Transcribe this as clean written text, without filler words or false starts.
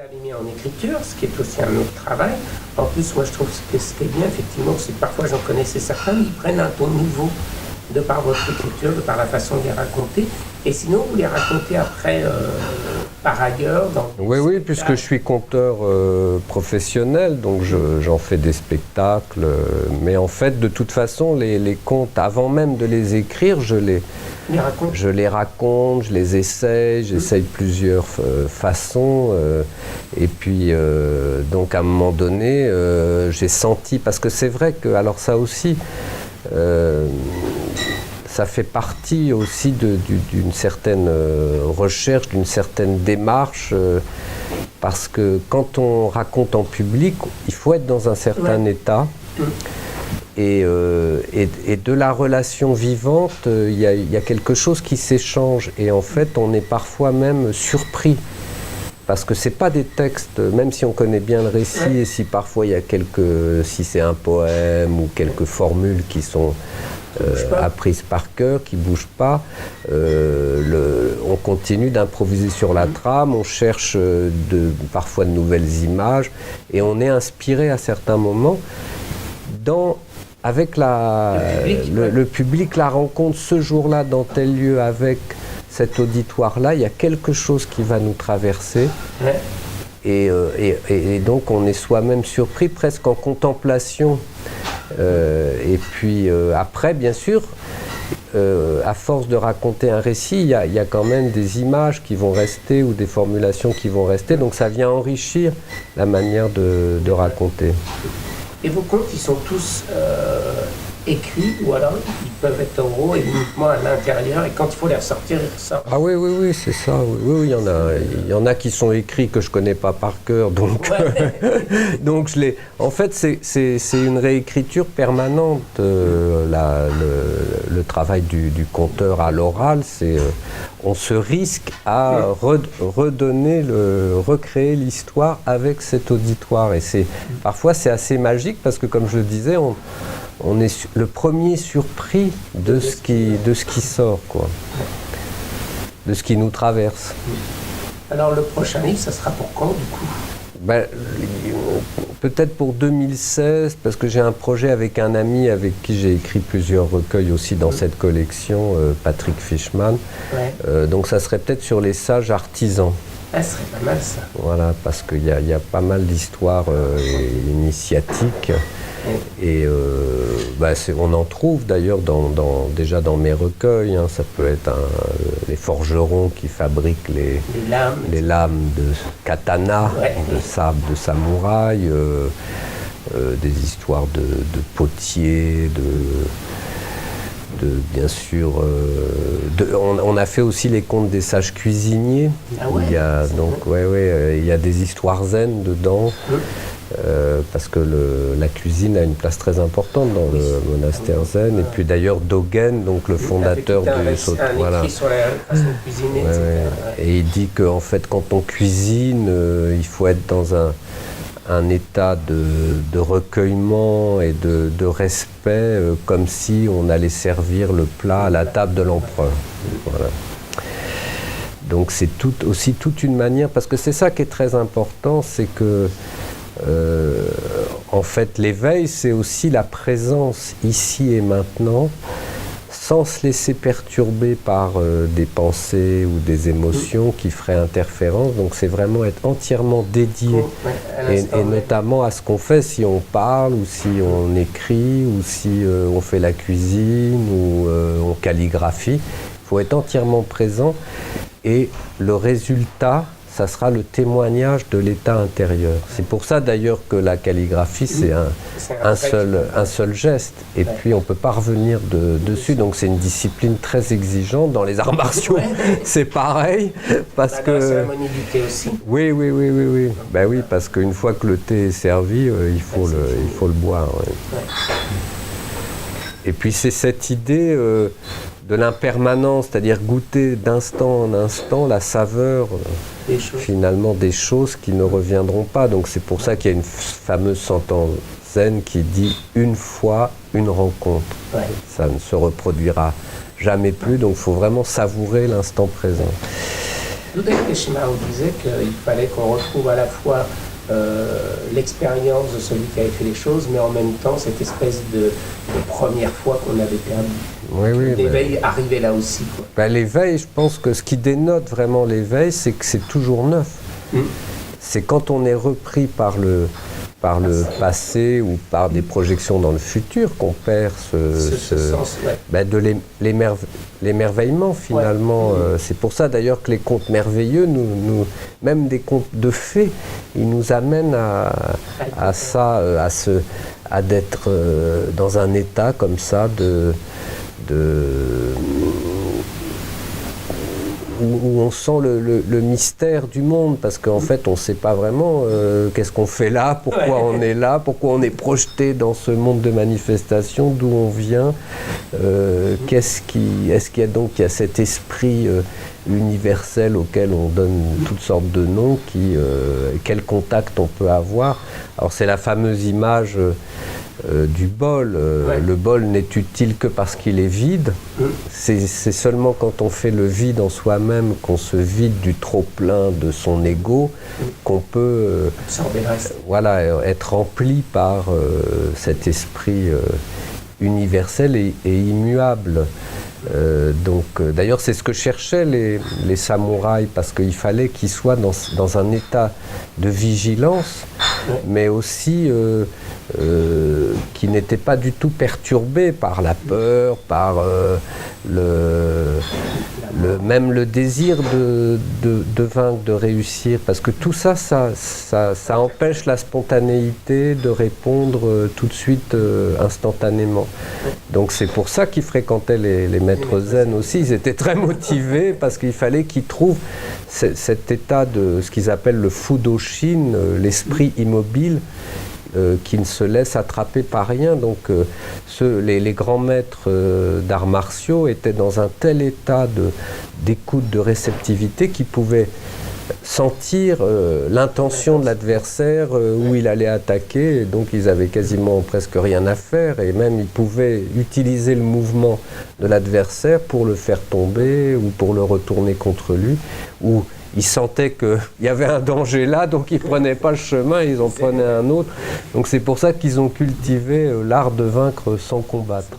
ça les met en écriture, ce qui est aussi un autre travail. En plus, moi, je trouve que ce qui est bien, effectivement, c'est que parfois, j'en connaissais certains, ils prennent un ton nouveau de par votre écriture, de par la façon de les raconter. Et sinon, vous les racontez après, par ailleurs, dans des Oui, spectacles. puisque je suis conteur professionnel, donc j'en fais des spectacles. Mais en fait, de toute façon, les contes, avant même de les écrire, je les raconte, je les essaye, j'essaye plusieurs façons. Et puis, donc à un moment donné, j'ai senti, parce que c'est vrai que, alors ça aussi, ça fait partie aussi d'une certaine recherche, d'une certaine démarche, parce que quand on raconte en public, il faut être dans un certain état. Et de la relation vivante, il y a quelque chose qui s'échange. Et en fait, on est parfois même surpris. Parce que ce n'est pas des textes, même si on connaît bien le récit, et si parfois il y a si c'est un poème ou quelques formules qui sont apprises par cœur, qui ne bougent pas, on continue d'improviser sur la trame, on cherche parfois de nouvelles images, et on est inspiré à certains moments avec le public, la rencontre ce jour-là dans tel lieu avec cet auditoire-là, il y a quelque chose qui va nous traverser. Et donc on est soi-même surpris, presque en contemplation. Et puis après, bien sûr, à force de raconter un récit, il y a quand même des images qui vont rester ou des formulations qui vont rester. Donc ça vient enrichir la manière de raconter. Et vos contes, ils sont tous écrits, ou alors ils peuvent être oraux et uniquement à l'intérieur, et quand il faut les ressortir, ils ressortent. Ah oui, c'est ça. Oui, il y en a qui sont écrits que je ne connais pas par cœur, donc, donc en fait, c'est une réécriture permanente. Le travail du conteur à l'oral, c'est on se risque à recréer l'histoire avec cet auditoire. Et parfois, c'est assez magique parce que, comme je le disais, on est le premier surpris de ce qui sort, quoi. De ce qui nous traverse. Alors le prochain livre, ça sera pour quand, du coup ? Peut-être pour 2016, parce que j'ai un projet avec un ami avec qui j'ai écrit plusieurs recueils aussi dans cette collection, Patrick Fishman. Donc ça serait peut-être sur les sages artisans. Ah, ce serait pas mal, ça. Voilà, parce qu'il y a pas mal d'histoires initiatiques. Et on en trouve d'ailleurs déjà dans mes recueils. Hein. Ça peut être les forgerons qui fabriquent les lames de katana, de sabre de samouraï, des histoires de potiers, bien sûr, on a fait aussi les contes des sages cuisiniers. Il y a des histoires zen dedans. Parce que la cuisine a une place très importante dans le monastère zen. Et puis d'ailleurs Dogen, donc le fondateur du Soto, voilà. Sur la façon de cuisiner, etc. Et il dit qu'en fait, quand on cuisine, il faut être dans un état de recueillement et de respect, comme si on allait servir le plat à la table de l'empereur. Voilà. Donc c'est aussi toute une manière, parce que c'est ça qui est très important, c'est que en fait, l'éveil, c'est aussi la présence ici et maintenant, sans se laisser perturber par des pensées ou des émotions qui feraient interférence. Donc c'est vraiment être entièrement dédié, et notamment à ce qu'on fait, si on parle, ou si on écrit, ou si on fait la cuisine, ou on calligraphie. Il faut être entièrement présent, et le résultat, ça sera le témoignage de l'état intérieur. C'est pour ça d'ailleurs que la calligraphie, c'est un seul geste. Et puis on ne peut pas revenir dessus. Donc c'est une discipline très exigeante. Dans les arts martiaux, c'est pareil. Parce que la cérémonie du thé aussi. Oui. Ben oui, parce qu'une fois que le thé est servi, il faut le boire. Et puis c'est cette idée de l'impermanence, c'est-à-dire goûter d'instant en instant la saveur finalement des choses qui ne reviendront pas. Donc c'est pour ça qu'il y a une fameuse sentence zen qui dit « une fois, une rencontre ». Ça ne se reproduira jamais plus, donc il faut vraiment savourer l'instant présent. Dudek Shimao disait qu'il fallait qu'on retrouve à la fois l'expérience de celui qui avait fait les choses, mais en même temps cette espèce de première fois qu'on avait perdu. Oui, L'éveil arrivait là aussi, quoi. Ben, l'éveil, je pense que ce qui dénote vraiment l'éveil, c'est que c'est toujours neuf. C'est quand on est repris par le passé ou par des projections dans le futur qu'on perd ce sens, ouais. Ben, de l'émerveillement finalement. Ouais. C'est pour ça d'ailleurs que les contes merveilleux, même des contes de fées, ils nous amènent à ça, à d'être dans un état comme ça où on sent le mystère du monde, parce qu'en fait on ne sait pas vraiment qu'est-ce qu'on fait là, pourquoi on est là, pourquoi on est projeté dans ce monde de manifestation, d'où on vient, est-ce qu'il y a cet esprit universel auquel on donne toutes sortes de noms, quel contact on peut avoir. Alors c'est la fameuse image du bol. Le bol n'est utile que parce qu'il est vide. C'est seulement quand on fait le vide en soi-même, qu'on se vide du trop-plein de son ego, qu'on peut être rempli par cet esprit universel et immuable. D'ailleurs, c'est ce que cherchaient les samouraïs, parce qu'il fallait qu'ils soient dans un état de vigilance, mais aussi qui n'était pas du tout perturbé par la peur, par même le désir de vaincre, de réussir, parce que tout ça empêche la spontanéité de répondre tout de suite, instantanément. Donc c'est pour ça qu'ils fréquentaient les maîtres zen aussi. Ils étaient très motivés parce qu'il fallait qu'ils trouvent cet état de ce qu'ils appellent le Fudoshin, l'esprit immobile, qui ne se laisse attraper par rien. Donc les grands maîtres d'arts martiaux étaient dans un tel état d'écoute, de réceptivité, qu'ils pouvaient sentir l'intention de l'adversaire, où il allait attaquer, et donc ils avaient quasiment presque rien à faire, et même ils pouvaient utiliser le mouvement de l'adversaire pour le faire tomber ou pour le retourner contre lui, ou ils sentaient qu'il y avait un danger là, donc ils ne prenaient pas le chemin, ils en prenaient un autre. Donc c'est pour ça qu'ils ont cultivé l'art de vaincre sans combattre.